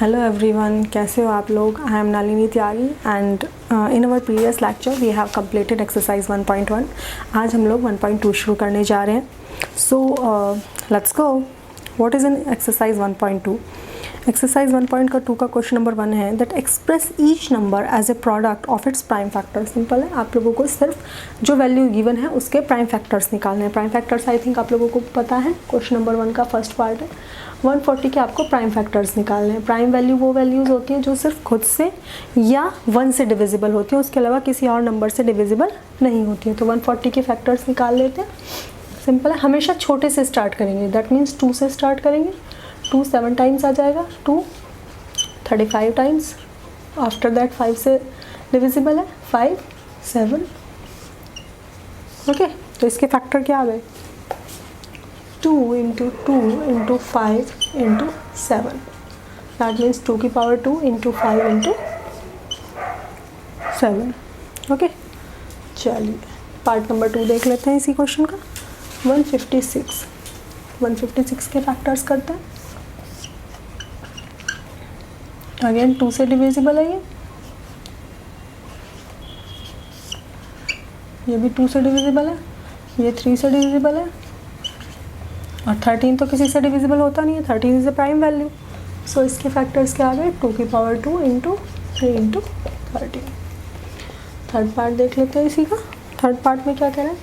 Hello everyone, कैसे हो आप लोग। I am Nalini Tyagi and in our previous lecture we have completed exercise 1.1। आज हम लोग 1.2 शुरू करने जा रहे हैं। So let's go. What is in exercise 1.2? Exercise 1.2 का क्वेश्चन नंबर 1 है that express each number as a product of its prime factor. Simple है, आप लोगों को सिर्फ जो वैल्यू गिवन है उसके प्राइम फैक्टर्स निकालने हैं। प्राइम फैक्टर्स आई थिंक आप लोगों को पता है, क्वेश्चन नंबर 1 का फर्स्ट पार्ट है। 140 के आपको प्राइम फैक्टर्स निकालने हैं। प्राइम वैल्यू वो वैल्यूज़ होती हैं जो सिर्फ खुद से या 1 से डिविजिबल होती हैं, उसके अलावा किसी और नंबर से डिविजिबल नहीं होती हैं। तो 140 के फैक्टर्स निकाल लेते हैं। सिंपल है, हमेशा छोटे से स्टार्ट करेंगे। दैट मीन्स 2 से स्टार्ट करेंगे। 2 7 टाइम्स आ जाएगा, 2 35 टाइम्स। आफ्टर दैट 5 से डिविजिबल है, 5 7। ओके, तो इसके फैक्टर क्या आ गए? 2 × 2 × 5 × 7। दैट मीन्स 2 की पावर 2 × 5 × 7। ओके, चलिए पार्ट नंबर 2 देख लेते हैं इसी क्वेश्चन का। 156 के फैक्टर्स करते हैं। अगेन 2 से डिविजिबल है ये भी 2 से डिविजिबल है, ये 3 से डिविजिबल है, और 13 तो किसी से डिविजिबल होता नहीं है। 13 इज द प्राइम वैल्यू। सो इसके फैक्टर्स क्या आ गए? 2 की पावर 2 × 3 × 13। थर्ड पार्ट देख लेते हैं इसी का। थर्ड पार्ट में क्या कह रहे हैं?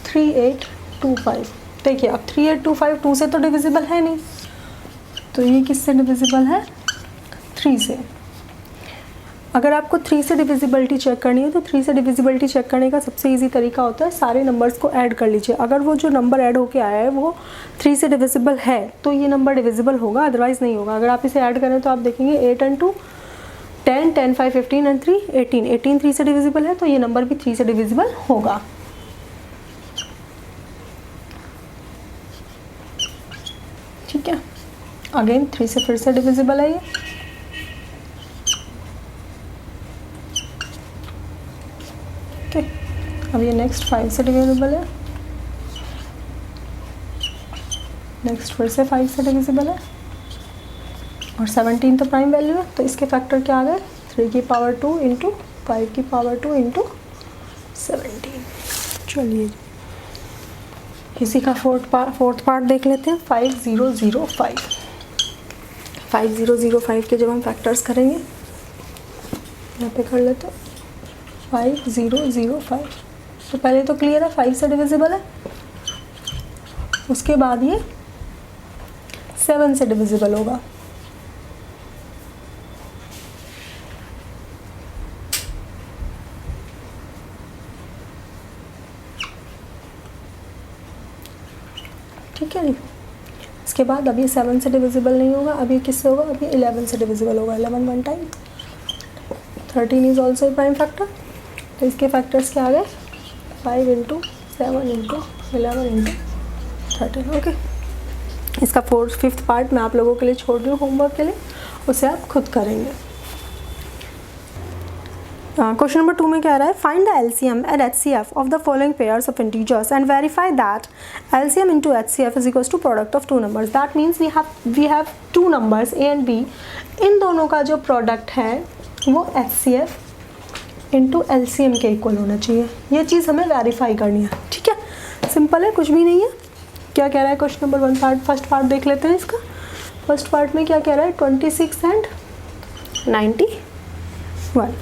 3825। देखिए अब 3825 2 से तो डिविजिबल है नहीं, तो ये किससे डिविजिबल है? 3 से। अगर आपको 3 से डिविजिबिलिटी चेक करनी है तो 3 से डिविजिबिलिटी चेक करने का सबसे इजी तरीका होता है सारे नंबर्स को ऐड कर लीजिए। अगर वो जो नंबर ऐड होके आया है वो 3 से डिविजिबल है तो ये नंबर डिविजिबल होगा, अदरवाइज नहीं होगा। अगर आप इसे ऐड करें तो आप देखेंगे 8 × 2 10, 10 5 15 and 3 18। 18 3 से डिविजिबल है तो ये नंबर भी 3 से डिविजिबल होगा। ठीक है, अगेन 3 से फिर से डिविजिबल है ये। ओके, अब ये नेक्स्ट 5 से डिविजिबल है, नेक्स्ट फिर से 5 से डिविजिबल है, और 17 तो प्राइम वैल्यू है। तो इसके फैक्टर क्या आ गए? 3 की पावर 2 × 5 की पावर 2 × 17। चलिए इसी का फोर्थ पार्ट देख लेते हैं। 5005। 5005 के जब हम फैक्टर्स करेंगे, यहाँ पे कर लेते हैं 5005। तो पहले तो क्लियर है 5 से डिविजिबल है, उसके बाद ये 7 से डिविजिबल होगा। ठीक है जी। इसके बाद अब ये 7 से डिविजिबल नहीं होगा, अब ये किससे होगा? अब ये 11 से डिविजिबल होगा। 11 1 time. 13 is also prime factor. तो इसके फैक्टर्स क्या आ गए? 5 × 7 × 11 × 13। ओके, इसका फिफ्थ पार्ट मैं आप लोगों के लिए छोड़ रही हूँ होमवर्क के लिए, उसे आप खुद करेंगे। क्वेश्चन नंबर 2 में कह रहा है find the LCM and HCF of the following pairs of integers and verify that LCM × HCF is equals to product of 2 numbers. That means we have 2 numbers a and b. इन दोनों का जो product है वो HCF × LCM के equal होना चाहिए। ये चीज़ हमें वेरीफाई करनी है। ठीक है, सिंपल है, कुछ भी नहीं है। क्या कह रहा है question number 1 part? First part देख लेते हैं इसका। फर्स्ट पार्ट में क्या कह रहा है? 26 and 91।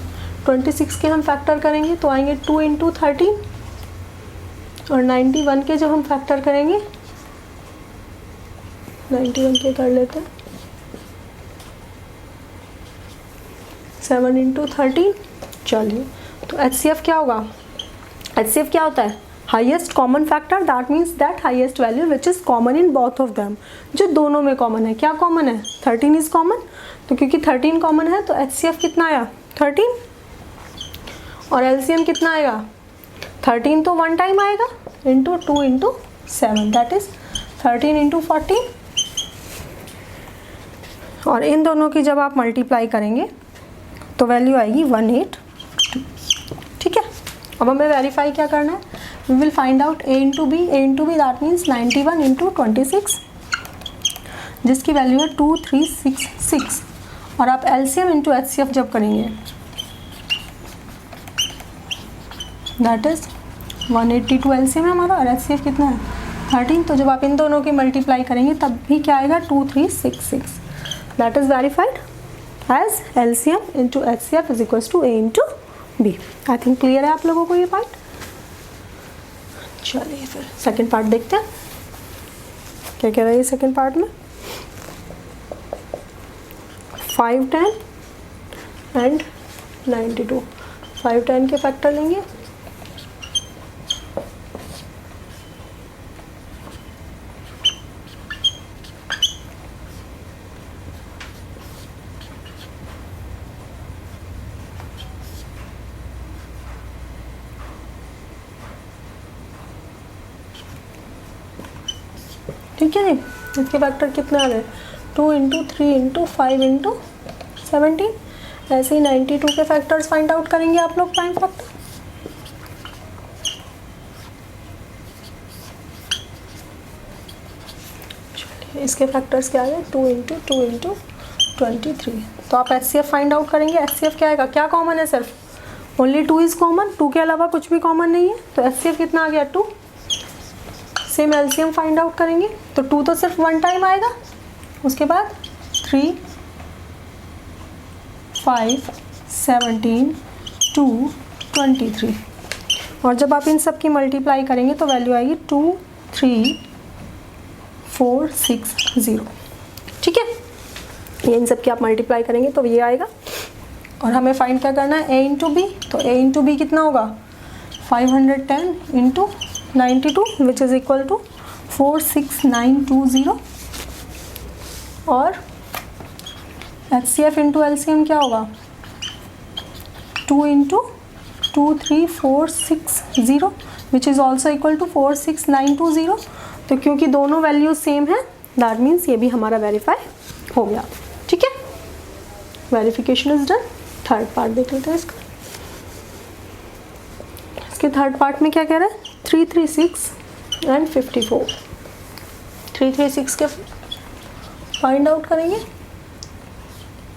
26 के हम फैक्टर करेंगे तो आएंगे 2 × 13, और 91 के जब हम फैक्टर करेंगे, 91 के कर लेते हैं 7 × 13। चलिए, तो एचसीएफ क्या होगा? एचसीएफ क्या होता है? Highest common factor. That means that highest value which is common in both of them. जो दोनों में कॉमन है। क्या कॉमन है? 13 इज कॉमन। तो क्योंकि 13 कॉमन है तो एचसीएफ कितना आया? 13। और एलसीएम कितना आएगा? 13 तो 1 टाइम आएगा इंटू 2 × 7, दैट इज 13 × 14। और इन दोनों की जब आप मल्टीप्लाई करेंगे तो वैल्यू आएगी 182। ठीक है, अब हमें वेरीफाई क्या करना है? We will find out a × b। a × b that means 91 × 26, जिसकी वैल्यू है 2366। और आप LCM इंटू HCF जब करेंगे दैट इज़ 182 LCM है हमारा और HCF कितना है 13। तो जब आप इन दोनों की मल्टीप्लाई करेंगे तब भी क्या आएगा 2366। That is verified as LCM into HCF is equals to A into B। I think clear है आप लोगों को ये पार्ट। चलिए फिर सेकेंड पार्ट देखते हैं क्या कह रहा है ये सेकेंड पार्ट में। 5, 10 एंड 92। 5, 10 के फैक्टर लेंगे ठीक है जी। इसके फैक्टर कितने आ गए 2 इंटू 3 इंटू 5 इंटू 17। ऐसे ही 92 के फैक्टर्स फाइंड आउट करेंगे आप लोग प्राइम फैक्टर। चलिए इसके फैक्टर्स क्या आ गए 2 इंटू 2 इंटू 23। तो आप HCF फाइंड आउट करेंगे। HCF क्या आएगा क्या कॉमन है सिर्फ ओनली 2 इज़ कॉमन 2 के अलावा कुछ भी कॉमन नहीं है। तो HCF कितना आ गया 2। सेम LCM फाइंड आउट करेंगे तो 2 तो सिर्फ 1 टाइम आएगा। उसके बाद 3, 5, 17, 2, 23 और जब आप इन सब की मल्टीप्लाई करेंगे तो वैल्यू आएगी 2, 3, 4, 6, 0। ठीक है ये इन सब की आप मल्टीप्लाई करेंगे तो ये आएगा। और हमें फाइंड क्या करना है A इंटू B। तो A इंटू B कितना होगा 510 into 92 which is equal to 46920। और HCF इंटू LCM क्या होगा 2 into 23460 which is also equal to 46920। तो क्योंकि दोनों वैल्यूज सेम है दैट मीन्स ये भी हमारा वेरीफाई हो गया। ठीक है verification is done. Third part देख लेते हैं इसका। इसके थर्ड पार्ट में क्या कह रहा है 336 एंड 54। 336 के फाइंड आउट करेंगे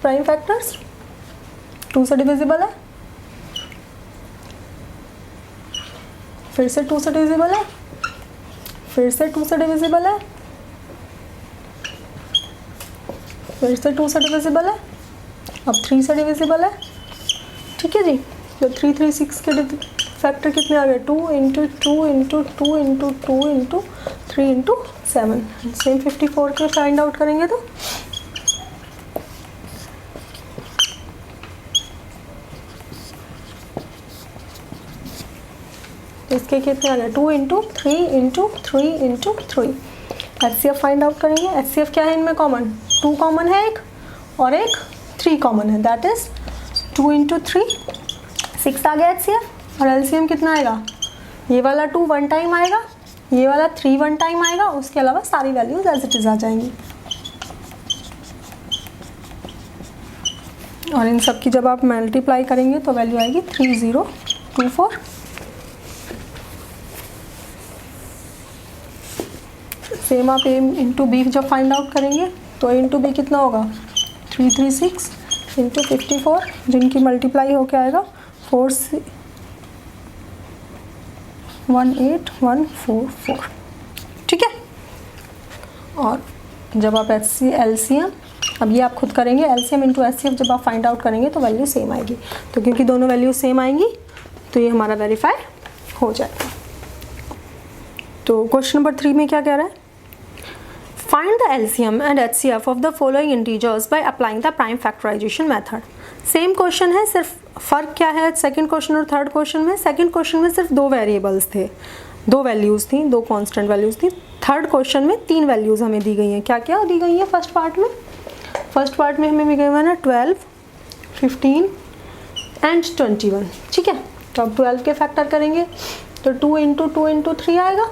प्राइम फैक्टर्स 2 से डिविजिबल है फिर से 2 से डिविजिबल है फिर से 2 से डिविजिबल है फिर से 2 से डिविजिबल है अब 3 से डिविजिबल है। ठीक है जी। तो 336 के फैक्टर कितने आ गए 2 into 2 into 2 into 2 into 3 into 7। Same 54 के फाइंड आउट करेंगे तो इसके कितने आ गए 2 into 3 into 3 into 3। HCF find out करेंगे। HCF क्या है इनमें कॉमन 2 कॉमन है एक और एक 3 कॉमन है दैट इज 2 इंटू 3 6 आ गया HCF। और LCM कितना आएगा ये वाला 2 1 टाइम आएगा ये वाला 3 1 टाइम आएगा उसके अलावा सारी वैल्यूज एज इट इज आ जाएंगी। और इन सब की जब आप मल्टीप्लाई करेंगे तो वैल्यू आएगी 3024। सेम आप A इंटू B जब फाइंड आउट करेंगे तो A इंटू B कितना होगा 336 इंटू 54 जिनकी मल्टीप्लाई होके आएगा 18144। ठीक है। और जब आप LCM अब ये आप खुद करेंगे LCM इंटू HCF जब आप फाइंड आउट करेंगे तो वैल्यू सेम आएगी। तो क्योंकि दोनों वैल्यू सेम आएंगी तो ये हमारा वेरीफाई हो जाएगा। तो क्वेश्चन नंबर 3 में क्या कह रहा है Find the LCM and HCF of the following integers by applying the prime factorization method। Same question है सिर्फ फ़र्क क्या है सेकंड क्वेश्चन और थर्ड क्वेश्चन में। सेकंड क्वेश्चन में सिर्फ 2 वेरिएबल्स थे 2 वैल्यूज़ थी 2 कांस्टेंट वैल्यूज़ थी। थर्ड क्वेश्चन में 3 वैल्यूज़ हमें दी गई हैं। क्या क्या दी गई हैं फर्स्ट पार्ट में हमें भी गए हुए ना 12 15 एंड 21। ठीक है। तो अब 12 के फैक्टर करेंगे तो 2 इंटू 2 इंटू 3 आएगा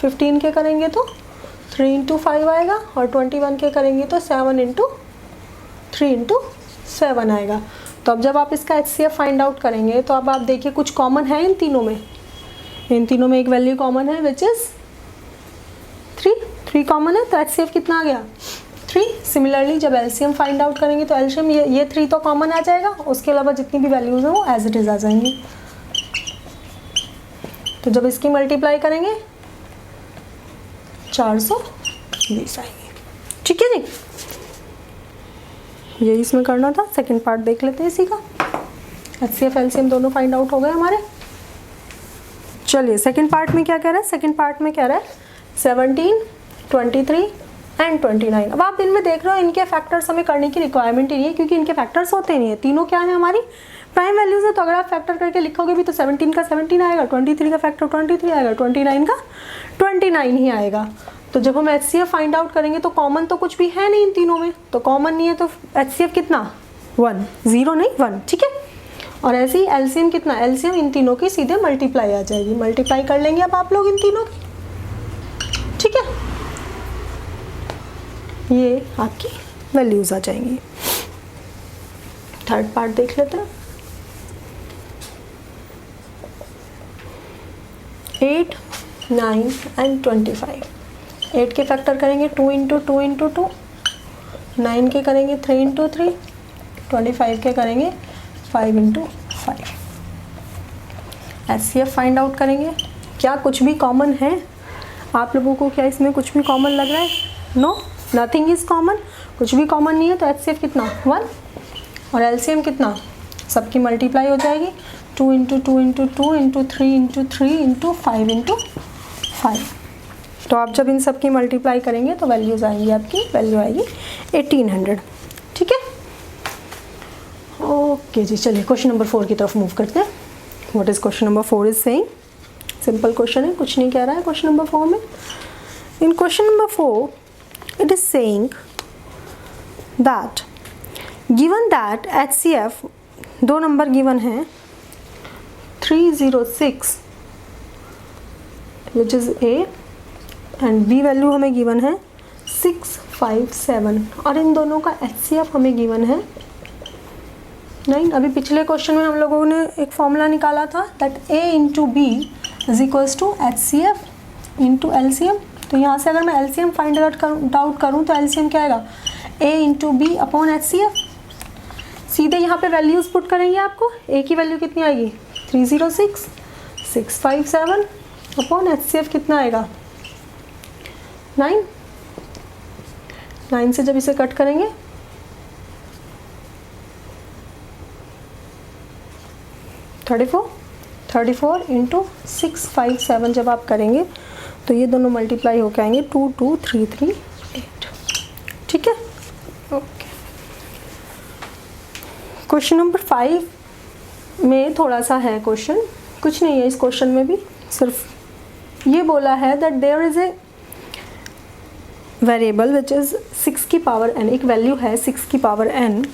15 के करेंगे तो 3 इंटू 5 आएगा और 21 के करेंगे तो 7 इंटू 3 इंटू 7 आएगा। तो अब जब आप इसका HCF फाइंड आउट करेंगे तो अब आप देखिए कुछ कॉमन है इन तीनों में एक वैल्यू कॉमन है विच इज़ 3 कॉमन है। तो HCF कितना आ गया 3। सिमिलरली जब एलसीएम फाइंड आउट करेंगे तो एलसीएम ये 3 तो कॉमन आ जाएगा, उसके अलावा जितनी भी वैल्यूज़ हैं वो एज इट इज़ आ जाएंगी। तो जब इसकी मल्टीप्लाई करेंगे 420 आएंगे। ठीक है जी, यही इसमें करना था। सेकंड पार्ट देख लेते हैं इसी का। एचसीएफ एलसीएम दोनों फाइंड आउट हो गए हमारे। चलिए सेकंड पार्ट में क्या कह रहा है? सेकंड पार्ट में कह रहा है 17, 23 एंड 29। अब आप इनमें देख रहे हो इनके फैक्टर्स हमें करने की रिक्वायरमेंट ही नहीं है, क्योंकि इनके फैक्टर्स होते नहीं है। तीनों क्या है हमारी प्राइम वैल्यूज है, तो अगर आप फैक्टर करके लिखोगे भी तो 17 का 17 आएगा, 23 का फैक्टर 23 आएगा, 29 का 29 ही आएगा। तो जब हम एचसीएफ फाइंड आउट करेंगे तो कॉमन तो कुछ भी है नहीं इन तीनों में, तो कॉमन नहीं है तो एचसीएफ कितना 1, 0 नहीं 1। ठीक है, और ऐसे ही एलसीएम कितना, एलसीएम इन तीनों की सीधे मल्टीप्लाई आ जाएगी। मल्टीप्लाई कर लेंगे अब आप लोग इन तीनों की। ठीक है, ये आपकी वैल्यूज आ जाएंगी। थर्ड पार्ट देख लेते हैं। 8, 9 एंड 25। 8 के फैक्टर करेंगे 2 इंटू 2 इंटू 2, 9 के करेंगे 3 इंटू 3, 25 के करेंगे 5 इंटू 5। एचसीएफ फाइंड आउट करेंगे। क्या कुछ भी कॉमन है आप लोगों को? क्या इसमें कुछ भी कॉमन लग रहा है? नो, नथिंग इज कॉमन, कुछ भी कॉमन नहीं है। तो एचसीएफ कितना 1 और एलसीएम कितना, सबकी मल्टीप्लाई हो जाएगी 2 into 2 into 2 into 3 into 3 into 5 into 5। तो आप जब इन सब की मल्टीप्लाई करेंगे तो वैल्यूज आएंगी, आपकी वैल्यू आएगी 1800। ठीक है, ओके जी। चलिए क्वेश्चन नंबर 4 की तरफ मूव करते हैं। What is question number 4 is saying? Simple question है, कुछ नहीं कह रहा है क्वेश्चन नंबर 4 में। In question number 4 it is saying that given that HCF 2 number given है 306 which is A and B value हमें गिवन है 657 और इन दोनों का HCF हमें गिवन है 9। अभी पिछले क्वेश्चन में हम लोगों ने एक फॉर्मूला निकाला था that A into B is equals to HCF into LCM। तो यहाँ से अगर मैं LCM फाइंड आउट करूँ तो LCM क्या आएगा, A into B upon HCF। सीधे यहाँ पे वैल्यूज पुट करेंगे आपको। A की वैल्यू कितनी आएगी 306, 657 अपॉन HCF कितना आएगा 9। 9 से जब इसे कट करेंगे 34 इंटू 657 जब आप करेंगे तो ये दोनों मल्टीप्लाई होकर आएंगे 22338। ठीक है, ओके। क्वेश्चन नंबर 5 में थोड़ा सा है क्वेश्चन, कुछ नहीं है इस क्वेश्चन में भी, सिर्फ ये बोला है that there is a variable which is 6 की पावर n, एक वैल्यू है 6 की power n।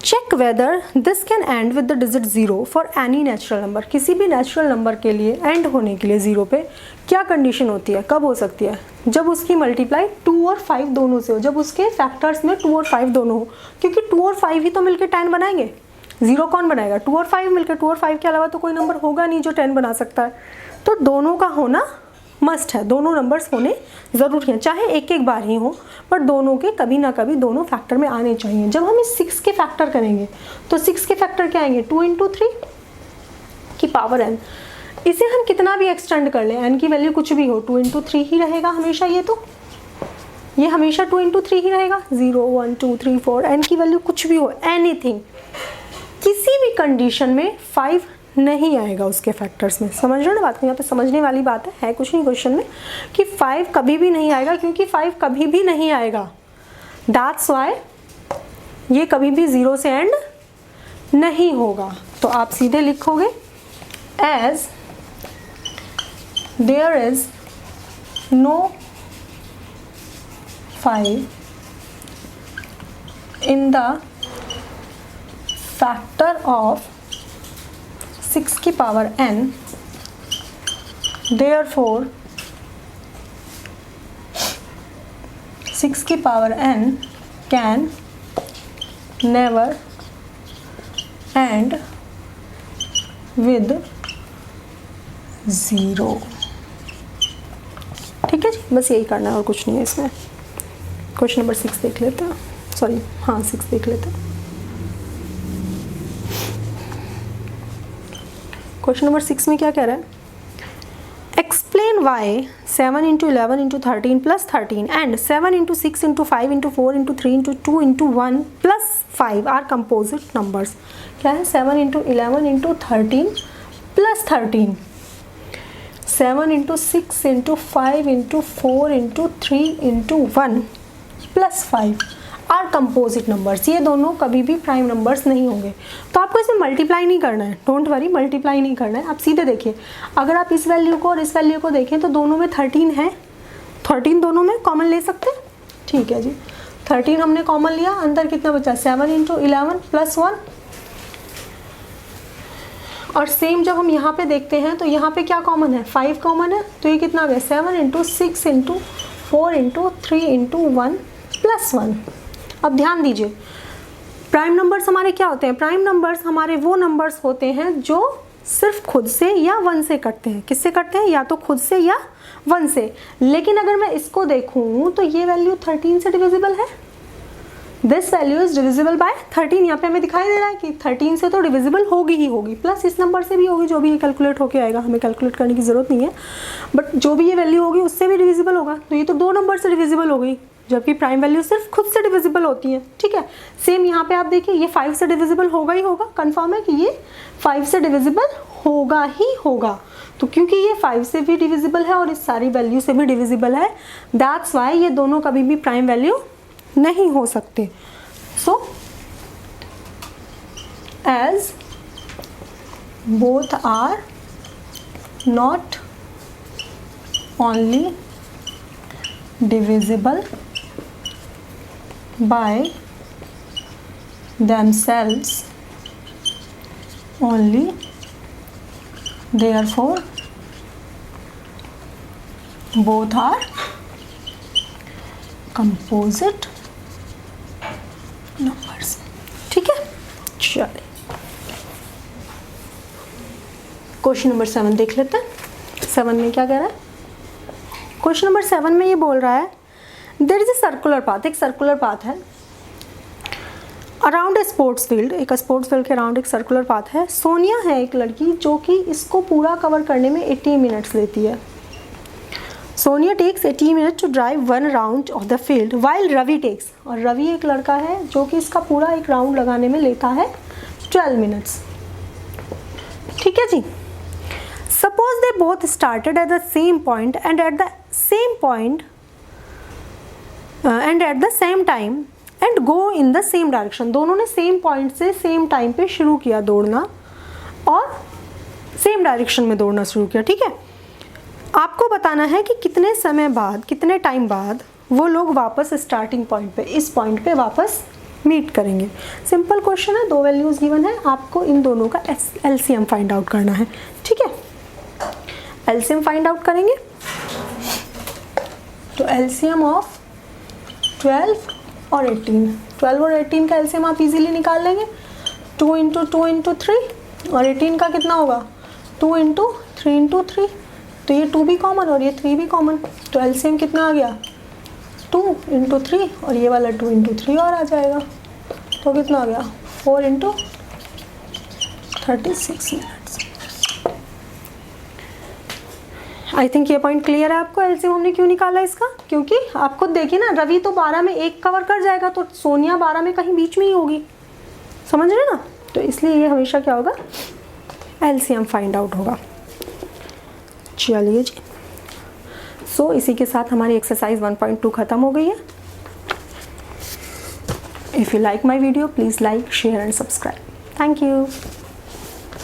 Check whether this can end with the digit 0 for any natural number. किसी भी नेचुरल नंबर के लिए एंड होने के लिए 0 पे क्या कंडीशन होती है, कब हो सकती है? जब उसकी मल्टीप्लाई 2 और 5 दोनों से हो, जब उसके फैक्टर्स में 2 और 5 दोनों हो, क्योंकि 2 और 5 ही तो मिलकर 10 बनाएंगे। 0 कौन बनाएगा? 2 और 5 मिलकर। 2 और 5 के अलावा तो कोई नंबर होगा नहीं जो 10 बना सकता है। तो दोनों का होना मस्ट है, दोनों नंबर्स होने ज़रूरी हैं, चाहे एक एक बार ही हो, बट दोनों के कभी ना कभी दोनों फैक्टर में आने चाहिए। जब हम इस 6 के फैक्टर करेंगे तो 6 के फैक्टर क्या आएंगे 2 इंटू 3 की पावर n। इसे हम कितना भी एक्सटेंड कर लें, n की वैल्यू कुछ भी हो 2 इंटू 3 ही रहेगा हमेशा। ये हमेशा 2 इंटू 3 ही रहेगा। 0, 1, 2, 3, 4 n की वैल्यू कुछ भी हो, एनीथिंग, किसी भी कंडीशन में 5 नहीं आएगा उसके फैक्टर्स में। समझ रहे हो ना बात? यहाँ पे समझने वाली बात है कुछ नहीं क्वेश्चन में कि 5 कभी भी नहीं आएगा, क्योंकि 5 कभी भी नहीं आएगा। दैट्स वाई ये कभी भी 0 से एंड नहीं होगा। तो आप सीधे लिखोगे as there is no 5 in the factor of 6 की पावर n, therefore 6 की power n can never end with 0। ठीक है जी, बस यही करना है और कुछ नहीं है इसमें। क्वेश्चन नंबर 6 देख लेते हैं, सॉरी हाँ 6 देख लेते हैं। क्वेश्चन नंबर 6 में क्या कह रहा है, explain why 7 into 11 into 13 plus 13 and 7 into 6 into 5 into 4 into 3 into 2 into 1 plus 5 are composite numbers. क्या है, 7 into 11 into 13 plus 13, 7 into 6 into 5 into 4 into 3 into 1 plus 5 are composite numbers. ये दोनों कभी भी प्राइम नंबर्स नहीं होंगे। तो आपको इसे मल्टीप्लाई नहीं करना है, डोंट वरी, मल्टीप्लाई नहीं करना है। आप सीधे देखिए, अगर आप इस वैल्यू को और इस वैल्यू को देखें तो दोनों में 13 है, 13 दोनों में कॉमन ले सकते हैं। ठीक है जी, 13 हमने कॉमन लिया, अंदर कितना बचा, 7 इंटू 11 प्लस 1। और सेम जब हम यहाँ पे देखते हैं तो यहाँ पे क्या कॉमन है, 5 कॉमन है, तो ये कितना आ गया, 7 into 6 into 4 into 3 into 1 plus 1। अब ध्यान दीजिए, प्राइम नंबर्स हमारे क्या होते हैं, प्राइम नंबर्स हमारे वो नंबर्स होते हैं जो सिर्फ खुद से या 1 से कटते हैं। किससे कटते हैं, या तो खुद से या 1 से। लेकिन अगर मैं इसको देखूं तो ये वैल्यू 13 से डिविजिबल है, this value is divisible by 13। यहाँ पे हमें दिखाई दे रहा है कि 13 से तो डिविजिबल होगी ही होगी, प्लस इस नंबर से भी होगी, जो भी ये कैलकुलेट होके आएगा, हमें कैलकुलेट करने की जरूरत नहीं है, बट जो भी ये वैल्यू होगी उससे भी डिविजिबल होगा। तो ये तो 2 नंबर से डिविजिबल हो गई, जबकि प्राइम वैल्यू सिर्फ खुद से डिविजिबल होती है। ठीक है, सेम यहाँ पे आप देखिए, ये 5 से डिविजिबल होगा ही होगा, कंफर्म है कि ये 5 से डिविजिबल होगा ही होगा। तो क्योंकि ये 5 से भी डिविजिबल है और इस सारी वैल्यू से भी डिविजिबल है, दैट्स वाई ये दोनों कभी भी प्राइम वैल्यू नहीं हो सकते। So as both are not only divisible by themselves only, therefore both are composite numbers। ठीक है, चलिए क्वेश्चन नंबर 7 देख लेते हैं। 7 में क्या कह रहा है, क्वेश्चन नंबर 7 में ये बोल रहा है, there is a circular path, एक सर्कुलर पाथ है अराउंड ए स्पोर्ट्स फील्ड, एक स्पोर्ट्स फील्ड के अराउंड एक सर्कुलर पाथ है। सोनिया है एक लड़की जो कि इसको पूरा कवर करने में 80 मिनट्स लेती है। Sonia takes 80 minute to drive 1 round of the field while Ravi takes, और रवि एक लड़का है जो कि इसका पूरा एक राउंड लगाने में लेता है 12 मिनट्स। ठीक है जी, suppose they both started at the same point and at the same point and at the same time and go in the same direction। दोनों ने सेम पॉइंट से सेम टाइम पे शुरू किया दौड़ना और सेम डायरेक्शन में दौड़ना शुरू किया। ठीक है, आपको बताना है कि कितने समय बाद, कितने टाइम बाद वो लोग वापस स्टार्टिंग पॉइंट पे, इस पॉइंट पे वापस मीट करेंगे। सिंपल क्वेश्चन है, 2 वैल्यूज गिवन है, आपको इन दोनों का एलसीएम फाइंड आउट करना है। ठीक है, एलसीएम फाइंड आउट करेंगे तो एलसीएम ऑफ 12 और 18, 12 और 18 का एलसीएम आप इजीली निकाल लेंगे। 2 इंटू 2 इंटू 3 और 18 का कितना होगा, 2 इंटू 3 इंटू 3, तो ये 2 भी कॉमन और ये 3 भी कॉमन, तो एलसीएम कितना आ गया, 2 इंटू 3 और ये वाला 2 इंटू 3 और आ जाएगा, तो कितना आ गया, 4 इंटू 36 मिनट्स। आई थिंक ये पॉइंट क्लियर है आपको, एलसीएम हमने क्यों निकाला इसका, क्योंकि आप खुद देखिए ना, रवि तो 12 में 1 कवर कर जाएगा, तो सोनिया 12 में कहीं बीच में ही होगी, समझ रहे ना, तो इसलिए ये हमेशा क्या होगा, एलसीएम फाइंड आउट होगा। चलिए जी, सो इसी के साथ हमारी एक्सरसाइज 1.2 खत्म हो गई है। If you like my video please like, share and subscribe. Thank you.